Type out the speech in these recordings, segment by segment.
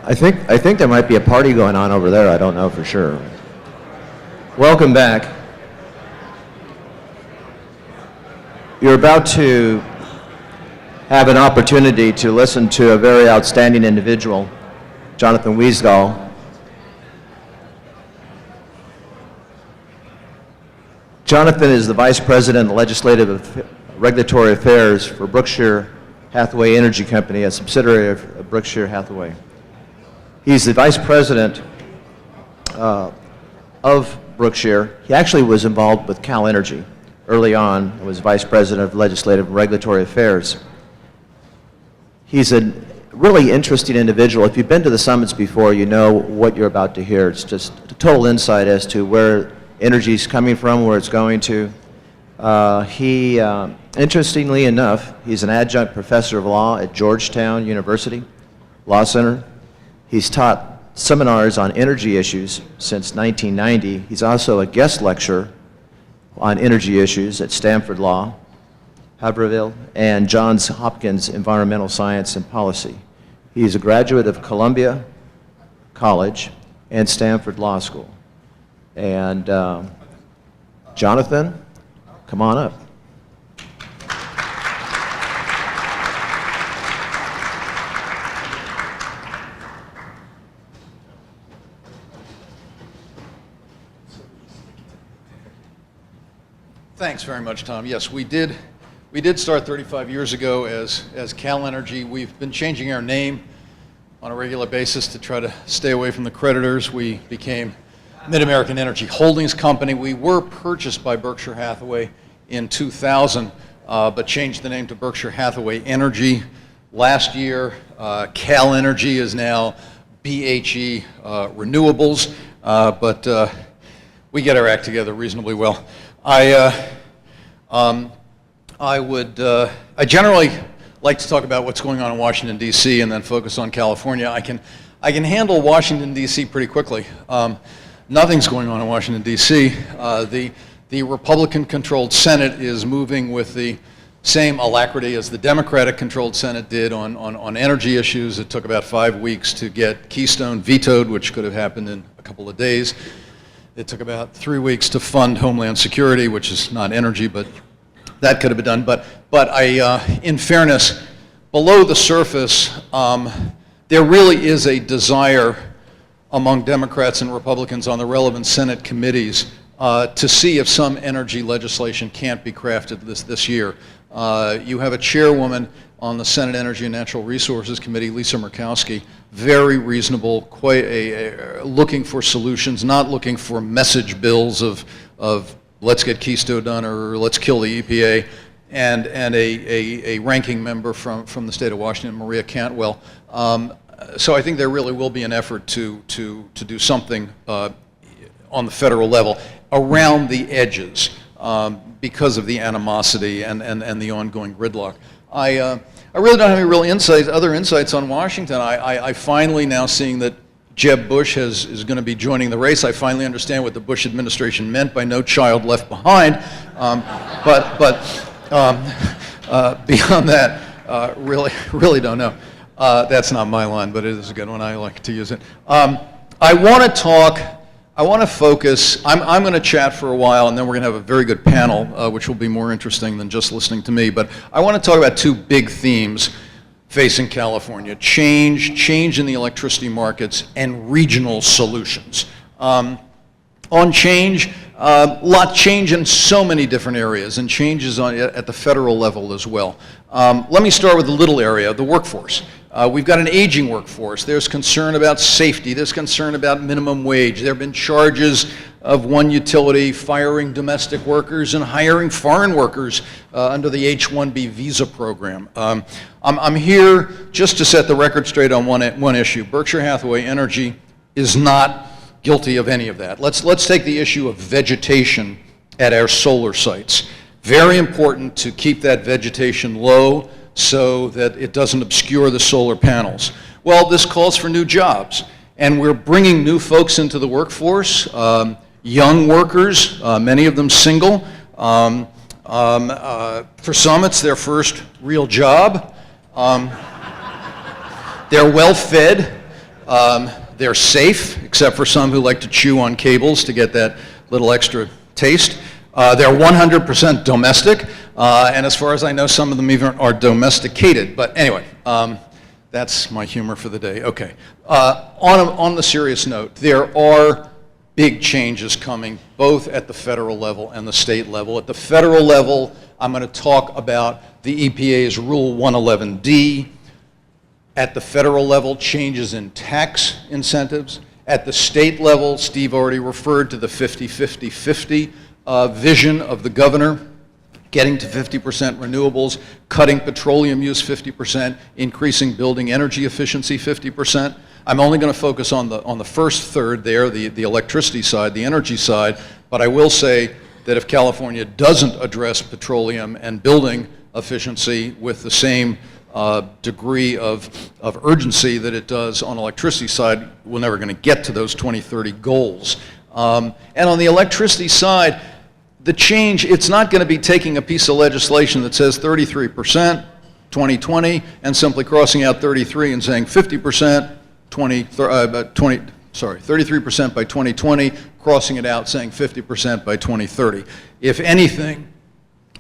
I think there might be a party going on over there. I don't know for sure. Welcome back. You're about to have an opportunity to listen to a very outstanding individual, Jonathan Weisgall. Jonathan is the Vice President of Legislative Regulatory Affairs for Berkshire Hathaway Energy Company, a subsidiary of Berkshire Hathaway. He's the Vice President of Berkshire. He actually was involved with Cal Energy early on. He was Vice President of Legislative and Regulatory Affairs. He's a really interesting individual. If you've been to the summits before, you know what you're about to hear. It's just a total insight as to where energy is coming from, where it's going to. Interestingly enough, he's an adjunct professor of law at Georgetown University Law Center. He's taught seminars on energy issues since 1990. He's also a guest lecturer on energy issues at Stanford Law, Haverhill, and Johns Hopkins Environmental Science and Policy. He's a graduate of Columbia College and Stanford Law School. And Jonathan, come on up. Thanks very much, Tom. Yes, we did start 35 years ago as Cal Energy. We've been changing our name on a regular basis to try to stay away from the creditors. We became Mid-American Energy Holdings Company. We were purchased by Berkshire Hathaway in 2000, but changed the name to Berkshire Hathaway Energy. Last year, Cal Energy is now BHE Renewables, but we get our act together reasonably well. I generally like to talk about what's going on in Washington, D.C. and then focus on California. I can handle Washington, D.C. pretty quickly. Nothing's going on in Washington, D.C. The Republican-controlled Senate is moving with the same alacrity as the Democratic-controlled Senate did on energy issues. It took about 5 weeks to get Keystone vetoed, which could have happened in a couple of days. It took about 3 weeks to fund Homeland Security, which is not energy, but that could have been done. But in fairness, below the surface, there really is a desire among Democrats and Republicans on the relevant Senate committees to see if some energy legislation can't be crafted this year. You have a chairwoman on the Senate Energy and Natural Resources Committee, Lisa Murkowski, very reasonable, quite looking for solutions, not looking for message bills of let's get Keystone done or let's kill the EPA, and a ranking member from the state of Washington, Maria Cantwell. So I think there really will be an effort to do something on the federal level around the edges because of the animosity and the ongoing gridlock. I really don't have any real other insights on Washington. I finally now seeing that Jeb Bush is going to be joining the race. I finally understand what the Bush administration meant by no child left behind. Beyond that, really don't know. That's not my line, but it is a good one. I like to use it. I want to focus. I'm going to chat for a while, and then we're going to have a very good panel, which will be more interesting than just listening to me. But I want to talk about two big themes facing California: change in the electricity markets, and regional solutions. On change, change in so many different areas, and changes at the federal level as well. Let me start with the little area, the workforce. We've got an aging workforce. There's concern about safety. There's concern about minimum wage. There have been charges of one utility firing domestic workers and hiring foreign workers under the H-1B visa program. I'm here just to set the record straight on one issue. Berkshire Hathaway Energy is not guilty of any of that. Let's take the issue of vegetation at our solar sites. Very important to keep that vegetation low so that it doesn't obscure the solar panels. Well, this calls for new jobs, and we're bringing new folks into the workforce, young workers, many of them single. For some, it's their first real job. They're well fed. They're safe, except for some who like to chew on cables to get that little extra taste. They're 100% domestic, and as far as I know, some of them even are domesticated. But anyway, that's my humor for the day. Okay. On the serious note, there are big changes coming, both at the federal level and the state level. At the federal level, I'm going to talk about the EPA's Rule 111D. At the federal level, changes in tax incentives. At the state level, Steve already referred to the 50-50-50 vision of the governor, getting to 50% renewables, cutting petroleum use 50%, increasing building energy efficiency 50%. I'm only going to focus on the first third there, the electricity side, the energy side, but I will say that if California doesn't address petroleum and building efficiency with the same degree of urgency that it does on electricity side, we're never going to get to those 2030 goals. And on the electricity side, the change, it's not going to be taking a piece of legislation that says 33% 2020 and simply crossing out 33 and saying 50% 33% by 2020, crossing it out saying 50% by 2030. If anything,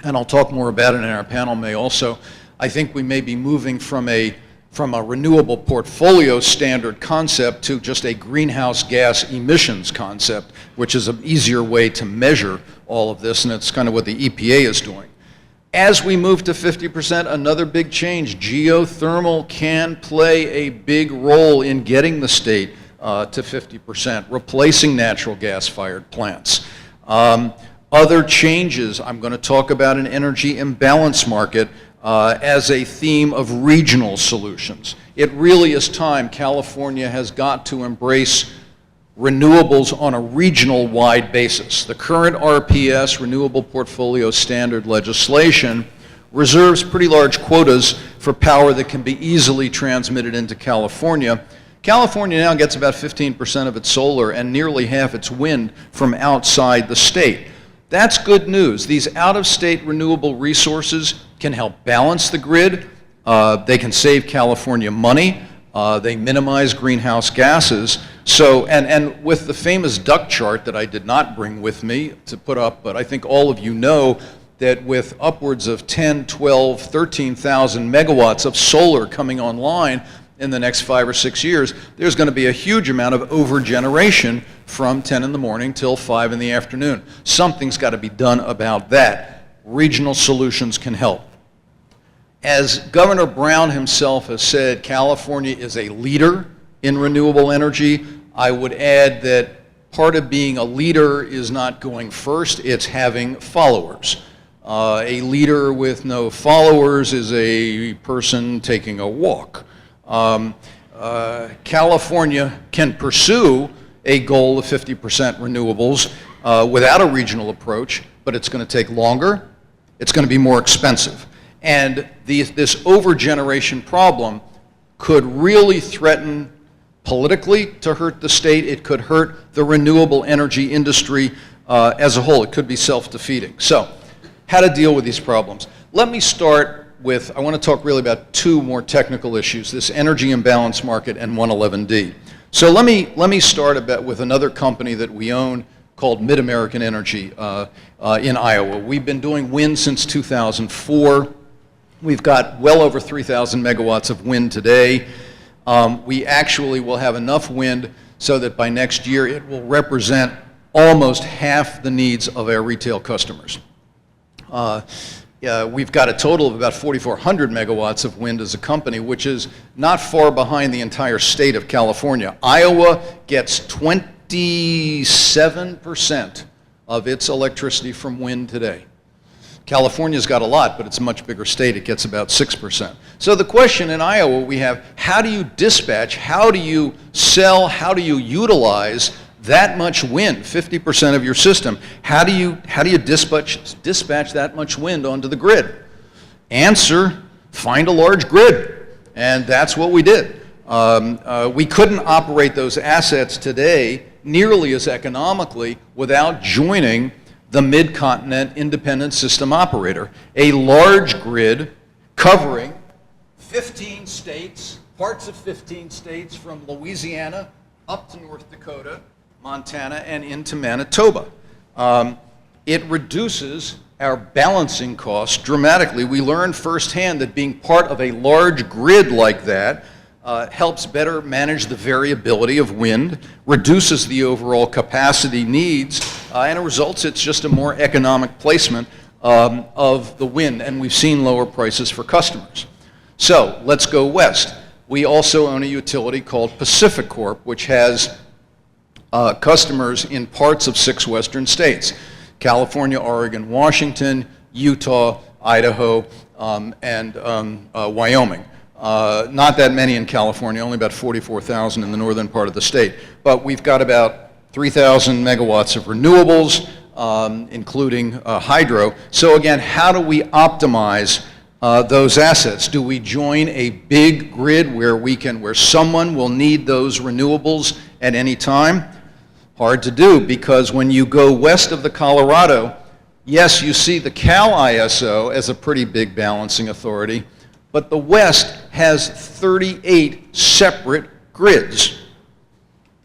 and I'll talk more about it in our panel may also, I think we may be moving from a renewable portfolio standard concept to just a greenhouse gas emissions concept, which is an easier way to measure all of this, and it's kind of what the EPA is doing. As we move to 50%, another big change. Geothermal can play a big role in getting the state to 50%, replacing natural gas-fired plants. Other changes, I'm going to talk about an energy imbalance market as a theme of regional solutions. It really is time. California has got to embrace renewables on a regional-wide basis. The current RPS, Renewable Portfolio Standard legislation, reserves pretty large quotas for power that can be easily transmitted into California. California now gets about 15% of its solar and nearly half its wind from outside the state. That's good news. These out-of-state renewable resources can help balance the grid. They can save California money. They minimize greenhouse gases. So, and with the famous duck chart that I did not bring with me to put up, but I think all of you know that with upwards of 10, 12, 13,000 megawatts of solar coming online in the next 5 or 6 years, there's going to be a huge amount of overgeneration from 10 in the morning till 5 in the afternoon. Something's got to be done about that. Regional solutions can help. As Governor Brown himself has said, California is a leader in renewable energy. I would add that part of being a leader is not going first, it's having followers. A leader with no followers is a person taking a walk. California can pursue a goal of 50% renewables without a regional approach, but it's going to take longer, it's going to be more expensive. And this overgeneration problem could really threaten politically to hurt the state. It could hurt the renewable energy industry as a whole. It could be self-defeating. So, how to deal with these problems. Let me start with, I want to talk really about two more technical issues, this energy imbalance market and 111D. So let me start with another company that we own called Mid-American Energy in Iowa. We've been doing wind since 2004. We've got well over 3,000 megawatts of wind today. We actually will have enough wind so that by next year it will represent almost half the needs of our retail customers. We've got a total of about 4,400 megawatts of wind as a company, which is not far behind the entire state of California. Iowa gets 27% of its electricity from wind today. California's got a lot, but it's a much bigger state. It gets about 6%. So the question in Iowa we have, how do you dispatch, how do you sell, how do you utilize that much wind, 50% of your system? How do you dispatch that much wind onto the grid? Answer, find a large grid. And that's what we did. We couldn't operate those assets today nearly as economically without joining the Mid-Continent Independent System Operator, a large grid covering 15 states, parts of 15 states from Louisiana up to North Dakota, Montana, and into Manitoba. It reduces our balancing costs dramatically. We learned firsthand that being part of a large grid like that helps better manage the variability of wind, reduces the overall capacity needs, and it results, it's just a more economic placement of the wind, and we've seen lower prices for customers. So let's go west. We also own a utility called Pacific Corp, which has customers in parts of 6 western states: California, Oregon, Washington, Utah, Idaho, and Wyoming. Not that many in California, only about 44,000 in the northern part of the state. But we've got about 3,000 megawatts of renewables, including hydro. So again, how do we optimize those assets? Do we join a big grid where someone will need those renewables at any time? Hard to do, because when you go west of the Colorado, yes, you see the Cal ISO as a pretty big balancing authority, but the West has 38 separate grids.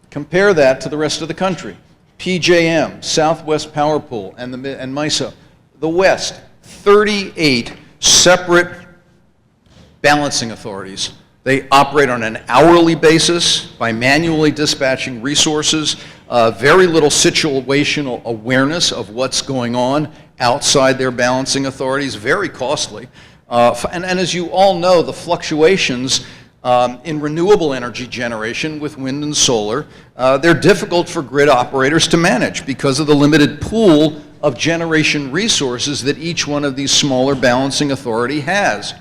Compare that to the rest of the country. PJM, Southwest Power Pool, and MISO. The West, 38 separate balancing authorities. They operate on an hourly basis by manually dispatching resources, very little situational awareness of what's going on outside their balancing authorities, very costly. And as you all know, the fluctuations in renewable energy generation with wind and solar, they're difficult for grid operators to manage because of the limited pool of generation resources that each one of these smaller balancing authority has.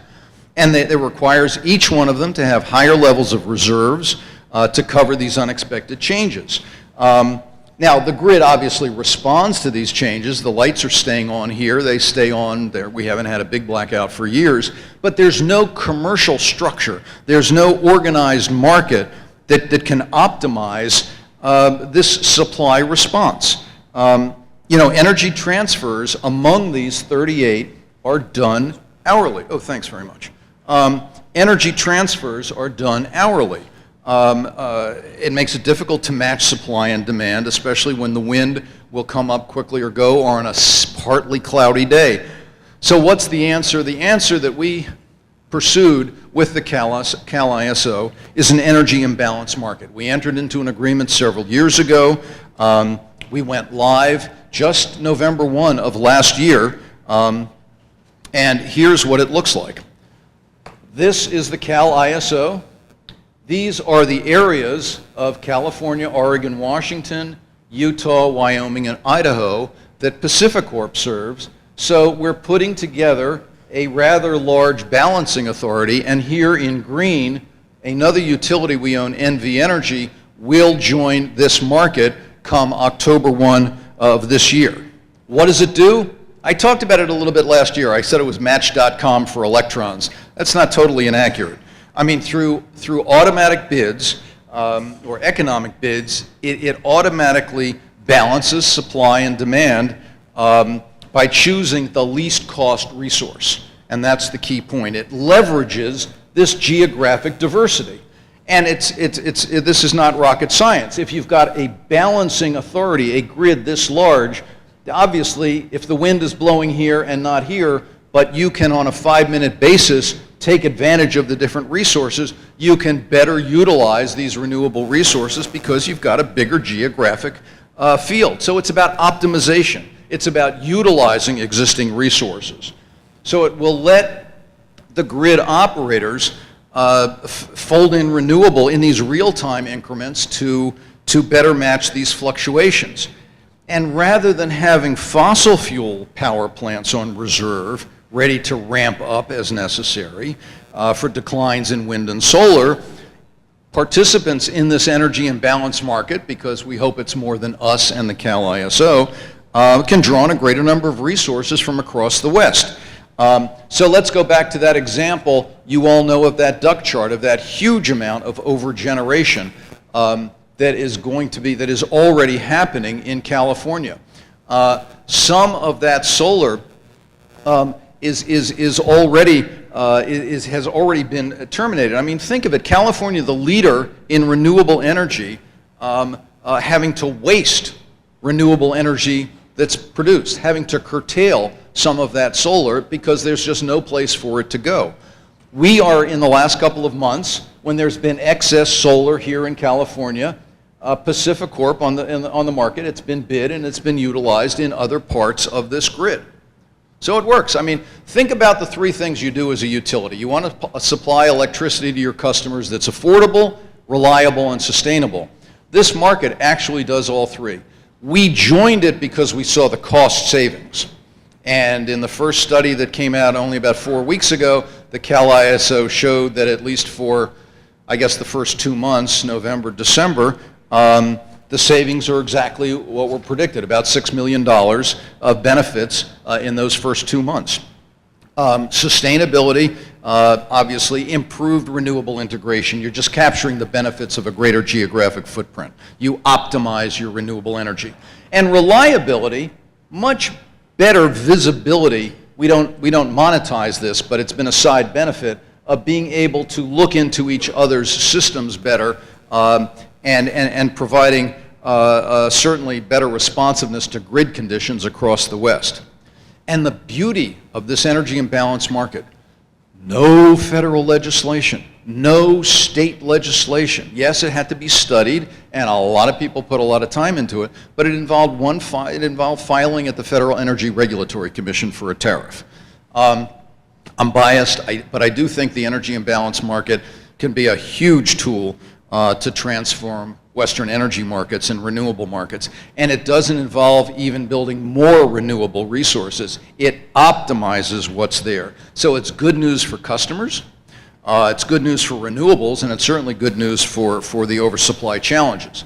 And it requires each one of them to have higher levels of reserves to cover these unexpected changes. Now, the grid obviously responds to these changes. The lights are staying on here. They stay on there. We haven't had a big blackout for years. But there's no commercial structure. There's no organized market that can optimize this supply response. Energy transfers among these 38 are done hourly. Oh, thanks very much. Energy transfers are done hourly. It makes it difficult to match supply and demand, especially when the wind will come up quickly or go on a partly cloudy day. So what's the answer? The answer that we pursued with the Cal ISO is an energy imbalance market. We entered into an agreement several years ago. We went live just November 1 of last year, and here's what it looks like. This is the Cal ISO. These are the areas of California, Oregon, Washington, Utah, Wyoming, and Idaho that Pacific Corp serves. So we're putting together a rather large balancing authority, and here in green, another utility we own, NV Energy, will join this market come October 1 of this year. What does it do? I talked about it a little bit last year. I said it was Match.com for electrons. That's not totally inaccurate. I mean, through automatic bids or economic bids, it automatically balances supply and demand by choosing the least cost resource. And that's the key point. It leverages this geographic diversity. And this is not rocket science. If you've got a balancing authority, a grid this large, obviously, if the wind is blowing here and not here, but you can, on a 5-minute basis, take advantage of the different resources, you can better utilize these renewable resources because you've got a bigger geographic field. So it's about optimization. It's about utilizing existing resources. So it will let the grid operators fold in renewable in these real-time increments to better match these fluctuations. And rather than having fossil fuel power plants on reserve, ready to ramp up as necessary for declines in wind and solar, participants in this energy imbalance market, because we hope it's more than us and the Cal ISO, can draw on a greater number of resources from across the West. So let's go back to that example. You all know of that duck chart, of that huge amount of overgeneration that is already happening in California. Some of that solar is already has already been terminated. I mean, think of it. California, the leader in renewable energy, having to waste renewable energy that's produced, having to curtail some of that solar because there's just no place for it to go. We are, in the last couple of months, when there's been excess solar here in California, Pacific Corp on the market, it's been bid and it's been utilized in other parts of this grid. So it works. I mean, think about the three things you do as a utility. You want to supply electricity to your customers that's affordable, reliable, and sustainable. This market actually does all three. We joined it because we saw the cost savings. And in the first study that came out only about 4 weeks ago, the Cal ISO showed that at least for, I guess, the first 2 months, November, December, the savings are exactly what were predicted, about $6 million of benefits in those first 2 months. Sustainability, obviously, improved renewable integration. You're just capturing the benefits of a greater geographic footprint. You optimize your renewable energy. And reliability, much better visibility. We don't monetize this, but it's been a side benefit of being able to look into each other's systems better and providing certainly better responsiveness to grid conditions across the West. And the beauty of this energy imbalance market, no federal legislation, no state legislation. Yes, it had to be studied, and a lot of people put a lot of time into it, but it involved filing at the Federal Energy Regulatory Commission for a tariff. I'm biased, but I do think the energy imbalance market can be a huge tool to transform Western energy markets and renewable markets. And it doesn't involve even building more renewable resources. It optimizes what's there. So it's good news for customers, it's good news for renewables, and it's certainly good news for the oversupply challenges.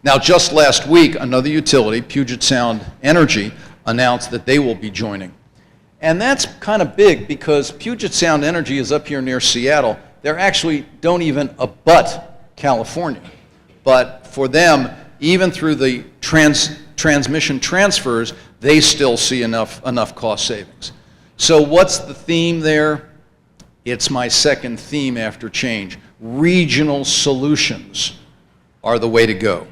Now, just last week, another utility, Puget Sound Energy, announced that they will be joining. And that's kind of big because Puget Sound Energy is up here near Seattle. They actually don't even abut California. But for them, even through the transmission transfers, they still see enough cost savings. So what's the theme there? It's my second theme after change. Regional solutions are the way to go.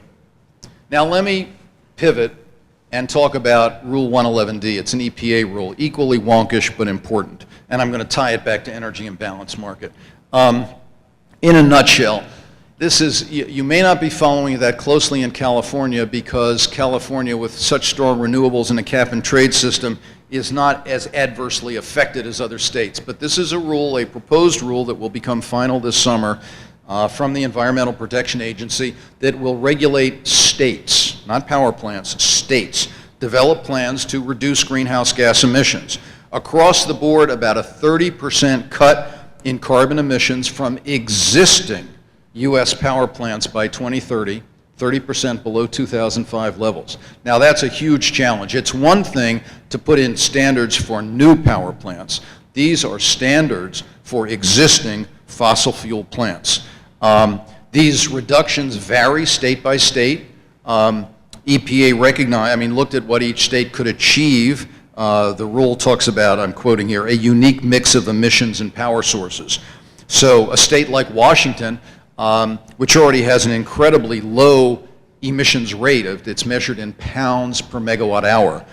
Now let me pivot and talk about Rule 111D. It's an EPA rule, equally wonkish but important. And I'm going to tie it back to energy imbalance market. In a nutshell, this is, you may not be following that closely in California because California, with such strong renewables and a cap and trade system, is not as adversely affected as other states. But this is a rule, a proposed rule that will become final this summer from the Environmental Protection Agency that will regulate states, not power plants, states, develop plans to reduce greenhouse gas emissions. Across the board, about a 30% cut in carbon emissions from existing U.S. power plants by 2030, 30% below 2005 levels. Now that's a huge challenge. It's one thing to put in standards for new power plants. These are standards for existing fossil fuel plants. These reductions vary state by state. EPA looked at what each state could achieve. The rule talks about, I'm quoting here, a unique mix of emissions and power sources. So a state like Washington, which already has an incredibly low emissions rate, it's measured in pounds per megawatt hour.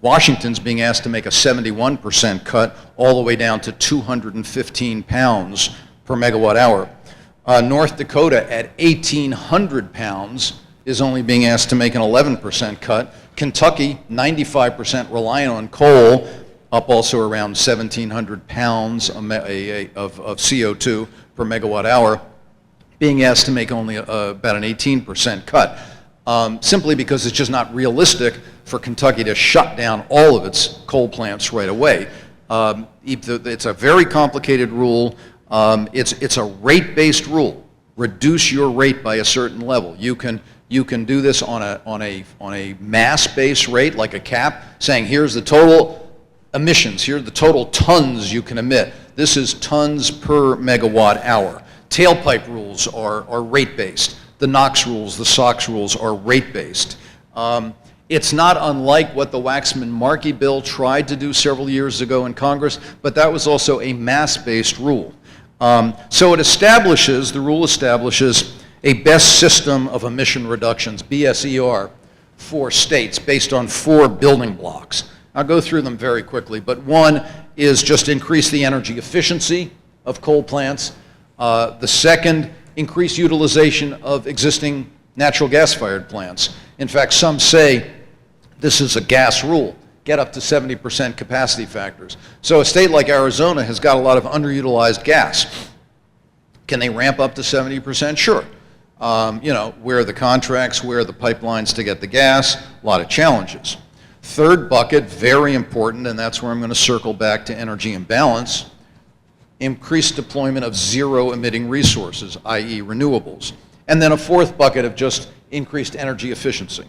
Washington's being asked to make a 71% cut all the way down to 215 pounds per megawatt hour. North Dakota at 1,800 pounds is only being asked to make an 11% cut. Kentucky, 95% reliant on coal, up also around 1,700 pounds of CO2 per megawatt hour, being asked to make only about an 18% cut, simply because it's just not realistic for Kentucky to shut down all of its coal plants right away. It's a very complicated rule. It's a rate-based rule. Reduce your rate by a certain level. You can do this on a mass-based rate, like a cap, saying here's the total emissions, here's the total tons you can emit. This is tons per megawatt hour. Tailpipe rules are rate-based. The NOx rules, the SOx rules are rate-based. It's not unlike what the Waxman-Markey bill tried to do several years ago in Congress, but that was also a mass-based rule. So the rule establishes a best system of emission reductions, BSER, for states based on 4 building blocks. I'll go through them very quickly, but one is just increase the energy efficiency of coal plants. The second, increase utilization of existing natural gas-fired plants. In fact, some say this is a gas rule, get up to 70% capacity factors. So a state like Arizona has got a lot of underutilized gas. Can they ramp up to 70%? Sure. Where are the contracts, where are the pipelines to get the gas? A lot of challenges. Third bucket, very important, and that's where I'm going to circle back to energy imbalance, increased deployment of zero-emitting resources, i.e. renewables. And then a fourth bucket of just increased energy efficiency.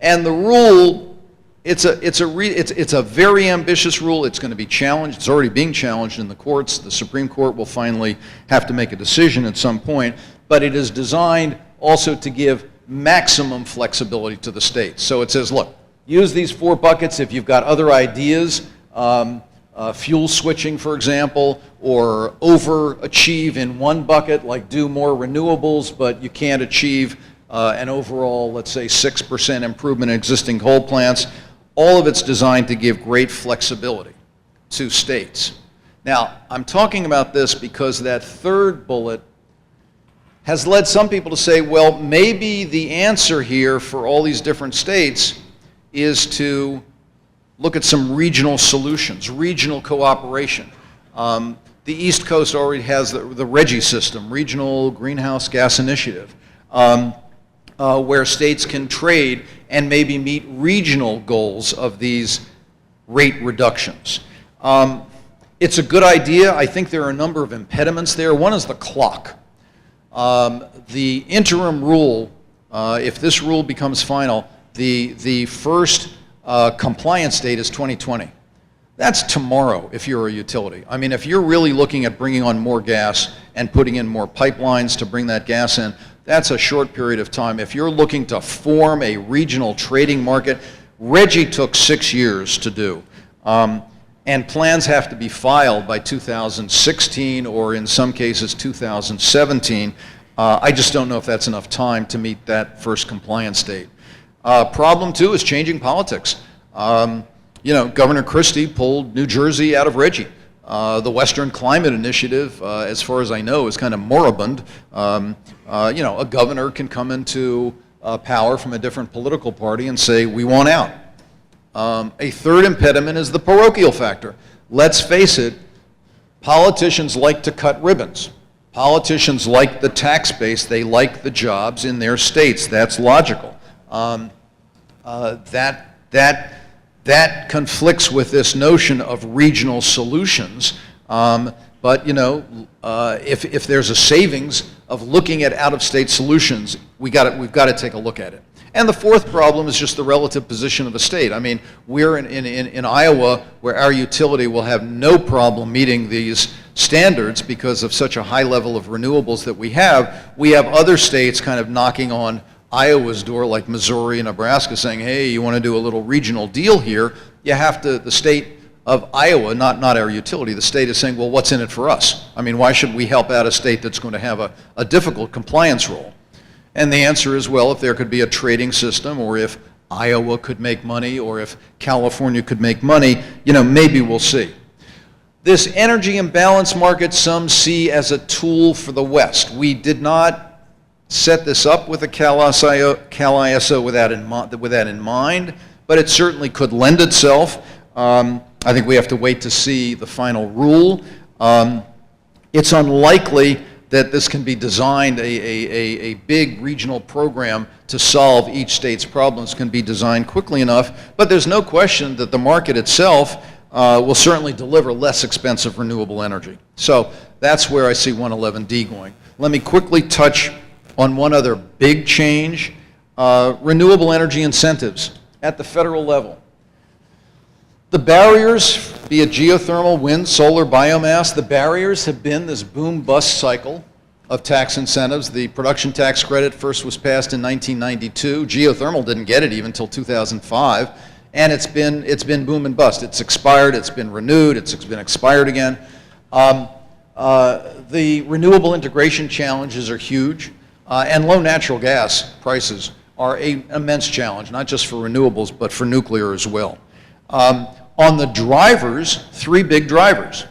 And the rule, it's a very ambitious rule. It's going to be challenged. It's already being challenged in the courts. The Supreme Court will finally have to make a decision at some point. But it is designed also to give maximum flexibility to the states. So it says, look, use these 4 buckets if you've got other ideas, fuel switching, for example, or overachieve in one bucket, like do more renewables, but you can't achieve an overall, let's say, 6% improvement in existing coal plants. All of it's designed to give great flexibility to states. Now, I'm talking about this because that third bullet has led some people to say, well, maybe the answer here for all these different states is to look at some regional solutions, regional cooperation. The East Coast already has the RGGI system, Regional Greenhouse Gas Initiative, where states can trade and maybe meet regional goals of these rate reductions. It's a good idea. I think there are a number of impediments there. One is the clock. The interim rule, if this rule becomes final, the first compliance date is 2020. That's tomorrow if you're a utility. I mean, if you're really looking at bringing on more gas and putting in more pipelines to bring that gas in, that's a short period of time. If you're looking to form a regional trading market, RGGI took 6 years to do. And plans have to be filed by 2016 or in some cases 2017. I just don't know if that's enough time to meet that first compliance date. Problem 2 is changing politics. Governor Christie pulled New Jersey out of RGGI. The Western Climate Initiative, as far as I know, is kind of moribund. A governor can come into power from a different political party and say, we want out. A third impediment is the parochial factor. Let's face it, politicians like to cut ribbons. Politicians like the tax base. They like the jobs in their states. That's logical. That conflicts with this notion of regional solutions. But if there's a savings of looking at out-of-state solutions, we've got to take a look at it. And the fourth problem is just the relative position of a state. I mean, we're in Iowa where our utility will have no problem meeting these standards because of such a high level of renewables that we have. We have other states kind of knocking on Iowa's door, like Missouri and Nebraska, saying, hey, you want to do a little regional deal here? You have to, the state of Iowa, not our utility, the state is saying, well, what's in it for us? I mean, why should we help out a state that's going to have a difficult compliance role? And the answer is, well, if there could be a trading system, or if Iowa could make money, or if California could make money, maybe we'll see. This energy imbalance market some see as a tool for the West. We did not set this up with a Cal-ISO with that in mind, but it certainly could lend itself. I think we have to wait to see the final rule. It's unlikely that this can be designed, a big regional program to solve each state's problems can be designed quickly enough, but there's no question that the market itself will certainly deliver less expensive renewable energy. So that's where I see 111D going. Let me quickly touch on one other big change, renewable energy incentives at the federal level. The barriers, be it geothermal, wind, solar, biomass, the barriers have been this boom-bust cycle tax incentives. The production tax credit first was passed in 1992. Geothermal didn't get it even until 2005, and it's been boom and bust. It's expired, it's been renewed, it's been expired again. The renewable integration challenges are huge, and low natural gas prices are an immense challenge, not just for renewables, but for nuclear as well. On the drivers, three big drivers: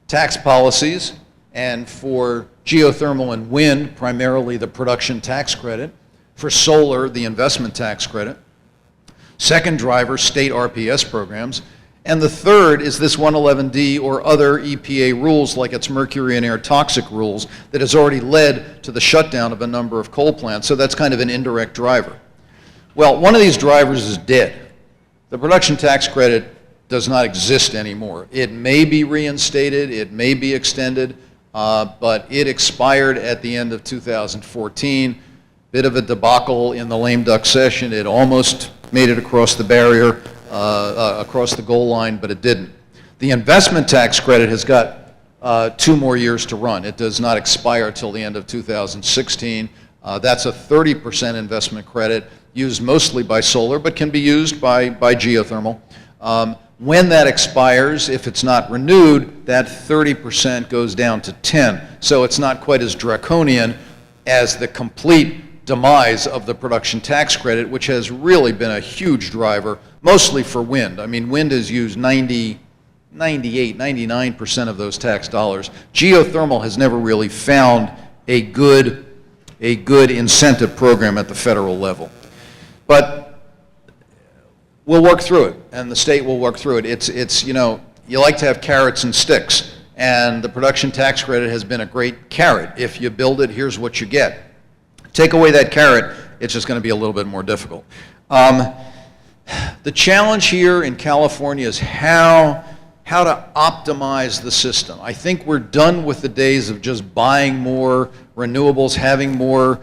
tax policies, and for geothermal and wind, primarily the production tax credit; for solar, the investment tax credit. Second driver, state RPS programs. And the third is this 111D or other EPA rules, like its mercury and air toxic rules, that has already led to the shutdown of a number of coal plants. So that's kind of an indirect driver. Well, one of these drivers is dead. The production tax credit does not exist anymore. It may be reinstated, it may be extended, but it expired at the end of 2014. Bit of a debacle in the lame duck session. It almost made it across the barrier, across the goal line, but it didn't. The investment tax credit has got 2 more years to run. It does not expire till the end of 2016. That's a 30% investment credit used mostly by solar, but can be used by geothermal. When that expires, if it's not renewed, that 30% goes down to 10. So it's not quite as draconian as the complete demise of the production tax credit, which has really been a huge driver, mostly for wind. I mean, wind has used 98, 99% of those tax dollars. Geothermal has never really found a good incentive program at the federal level. But we'll work through it, and the state will work through it. It's you know, you like to have carrots and sticks, and the production tax credit has been a great carrot. If you build it, here's what you get. Take away that carrot, it's just going to be a little bit more difficult. The challenge here in California is how to optimize the system. I think we're done with the days of just buying more renewables, having more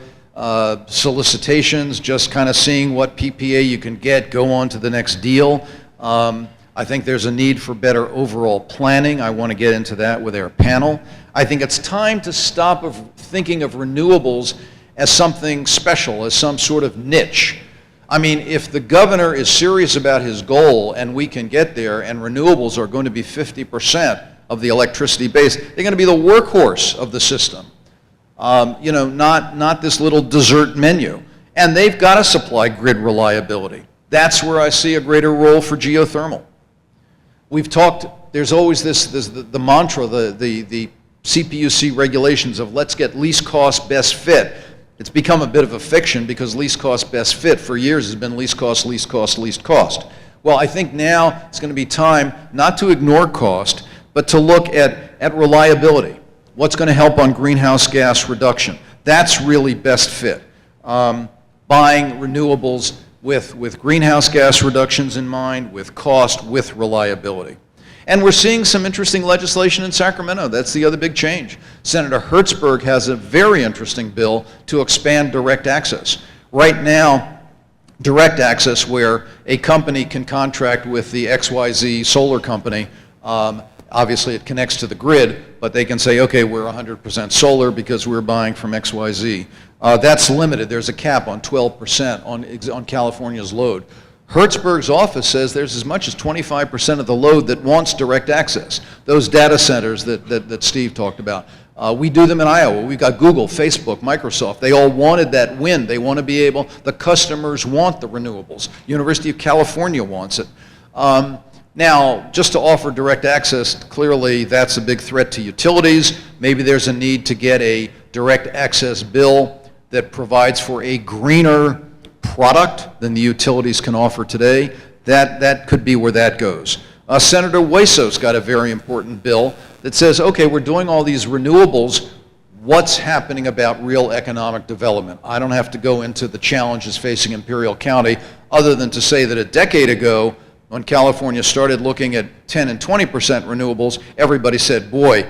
solicitations, just kind of seeing what PPA you can get, go on to the next deal. I think there's a need for better overall planning. I want to get into that with our panel. I think it's time to stop thinking of renewables as something special, as some sort of niche. I mean, if the governor is serious about his goal and we can get there, and renewables are going to be 50% of the electricity base, they're going to be the workhorse of the system. You know, not this little dessert menu. And they've got to supply grid reliability. That's where I see a greater role for geothermal. We've talked, there's always the mantra, the CPUC regulations of let's get least cost, best fit. It's become a bit of a fiction because least cost, best fit for years has been least cost, least cost, least cost. Well, I think now it's going to be time not to ignore cost, but to look at reliability. What's going to help on greenhouse gas reduction? That's really best fit. Buying renewables with greenhouse gas reductions in mind, with cost, with reliability. And we're seeing some interesting legislation in Sacramento. That's the other big change. Senator Hertzberg has a very interesting bill to expand direct access. Right now, direct access where a company can contract with the XYZ solar company, obviously it connects to the grid, but they can say, okay, we're 100% solar because we're buying from XYZ. That's limited. There's a cap on 12% on California's load. Hertzberg's office says there's as much as 25% of the load that wants direct access. Those data centers that Steve talked about. We do them in Iowa. We've got Google, Facebook, Microsoft. They all wanted that wind. They want to be able, the customers want the renewables. University of California wants it. Now, just to offer direct access, clearly that's a big threat to utilities. Maybe there's a need to get a direct access bill that provides for a greener product than the utilities can offer today. That could be where that goes. Senator Weisgall's got a very important bill that says, okay, we're doing all these renewables. What's happening about real economic development? I don't have to go into the challenges facing Imperial County other than to say that a decade ago, when California started looking at 10 and 20% renewables, everybody said, boy,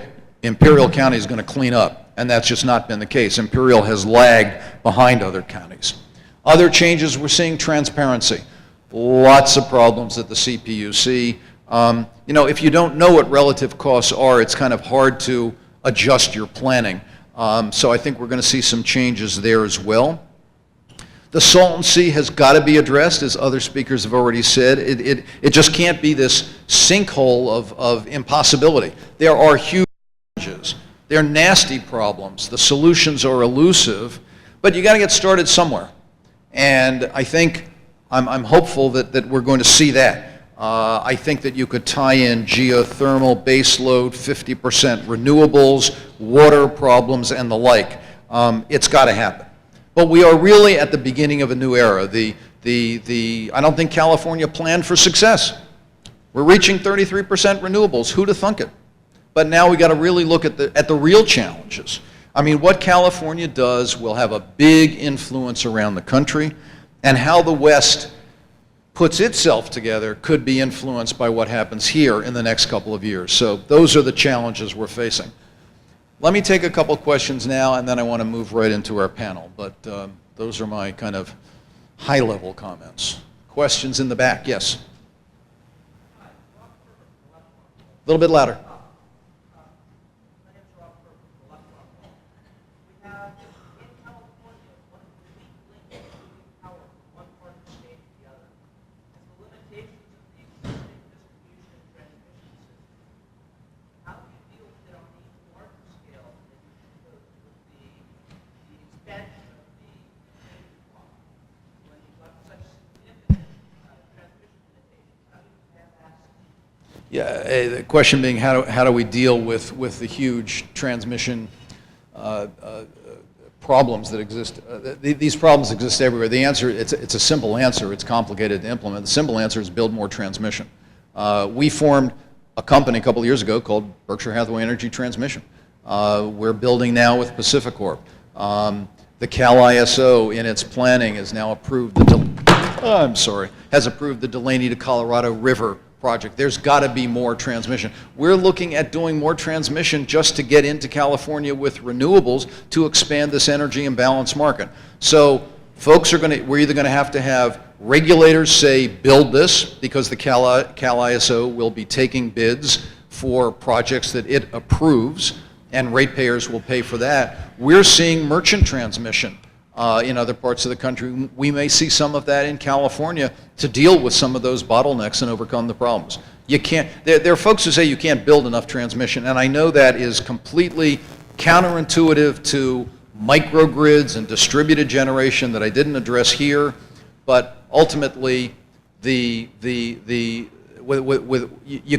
Imperial County is going to clean up. And that's just not been the case. Imperial has lagged behind other counties. Other changes, we're seeing transparency. Lots of problems at the CPUC. You know, if you don't know what relative costs are, it's kind of hard to adjust your planning. So I think we're going to see some changes there as well. The Salton Sea has got to be addressed, as other speakers have already said. It just can't be this sinkhole of impossibility. There are huge challenges. They're nasty problems. The solutions are elusive, but you got to get started somewhere. And I think I'm hopeful that we're going to see that. I think that you could tie in geothermal, baseload, 50% renewables, water problems, and the like. It's got to happen. But we are really at the beginning of a new era. I don't think California planned for success. We're reaching 33% renewables. Who'd have thunk it? But now we got to really look at the real challenges. I mean, what California does will have a big influence around the country, and how the West puts itself together could be influenced by what happens here in the next couple of years. So those are the challenges we're facing. Let me take a couple questions now, and then I want to move right into our panel. But those are my kind of high-level comments. Questions in the back? Yes. A little bit louder. Yeah, the question being how do we deal with the huge transmission problems that exist? These problems exist everywhere. The answer, it's a simple answer. It's complicated to implement. The simple answer is build more transmission. We formed a company a couple of years ago called Berkshire Hathaway Energy Transmission. We're building now with PacifiCorp. The Cal ISO in its planning has now approved has approved the Delaney to Colorado River project. There's got to be more transmission. We're looking at doing more transmission just to get into California with renewables to expand this energy imbalance market. So folks we're either going to have regulators say build this, because the Cal ISO will be taking bids for projects that it approves, and ratepayers will pay for that. We're seeing merchant transmission in other parts of the country. We may see some of that in California to deal with some of those bottlenecks and overcome the problems. You can't, there are folks who say you can't build enough transmission, and I know that is completely counterintuitive to microgrids and distributed generation that I didn't address here, but ultimately you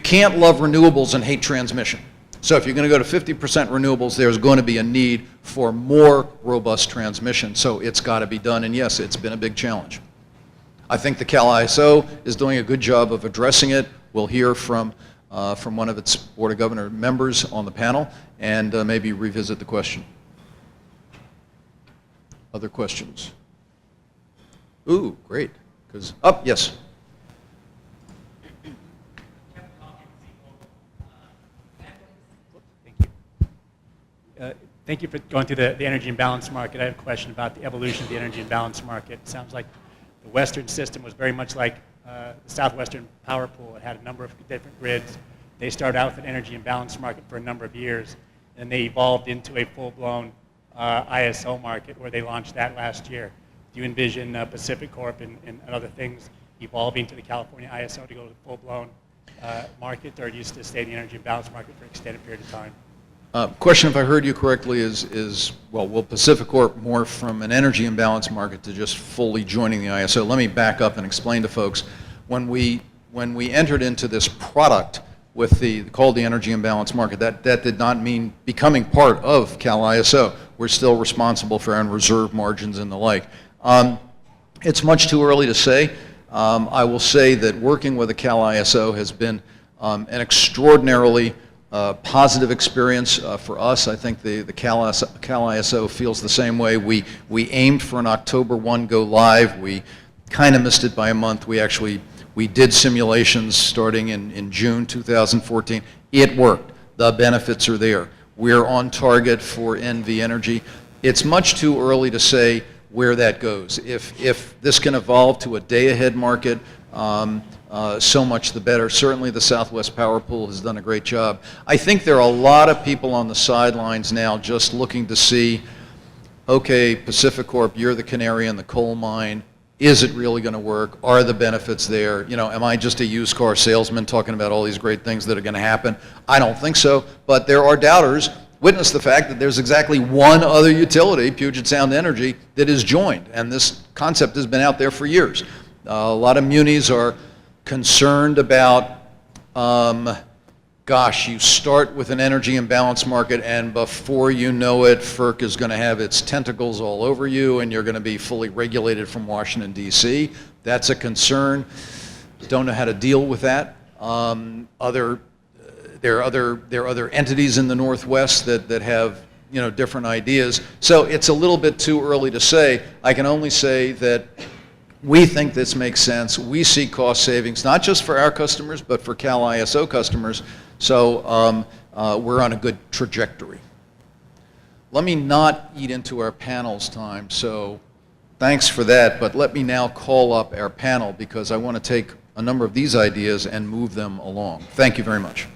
can't love renewables and hate transmission. So if you're going to go to 50% renewables, there's going to be a need for more robust transmission. So it's got to be done. And yes, it's been a big challenge. I think the Cal ISO is doing a good job of addressing it. We'll hear from one of its Board of Governor members on the panel, and maybe revisit the question. Other questions? Ooh, great. Yes. Thank you for going through the energy imbalance market. I have a question about the evolution of the energy imbalance market. It sounds like the Western system was very much like the Southwestern power pool. It had a number of different grids. They started out with an energy imbalance market for a number of years, and they evolved into a full-blown ISO market where they launched that last year. Do you envision PacifiCorp and other things evolving to the California ISO to go to the full-blown market, or do you still stay in the energy imbalance market for an extended period of time? Question, if I heard you correctly, is will PacifiCorp morph from an energy imbalance market to just fully joining the ISO? Let me back up and explain to folks. When we entered into this product with called the energy imbalance market, that did not mean becoming part of Cal ISO. We're still responsible for our own reserve margins and the like. It's much too early to say. I will say that working with the Cal ISO has been an extraordinarily positive experience for us. I think the Cal ISO feels the same way. We aimed for an October 1 go live. We kind of missed it by a month. We did simulations starting in June 2014. It worked. The benefits are there. We're on target for NV Energy. It's much too early to say where that goes. If this can evolve to a day-ahead market, so much the better. Certainly the Southwest Power Pool has done a great job. I think there are a lot of people on the sidelines now just looking to see, okay, Pacificorp, you're the canary in the coal mine. Is it really going to work? Are the benefits there? You know, am I just a used car salesman talking about all these great things that are going to happen? I don't think so, but there are doubters. Witness the fact that there's exactly one other utility, Puget Sound Energy, that is joined, and this concept has been out there for years. A lot of munis are concerned about, gosh, you start with an energy imbalance market, and before you know it, FERC is going to have its tentacles all over you, and you're going to be fully regulated from Washington, D.C. That's a concern. Don't know how to deal with that. There are other entities in the Northwest that have, you know, different ideas. So it's a little bit too early to say. I can only say that we think this makes sense. We see cost savings, not just for our customers, but for Cal ISO customers. So we're on a good trajectory. Let me not eat into our panel's time, so thanks for that, but let me now call up our panel because I want to take a number of these ideas and move them along. Thank you very much.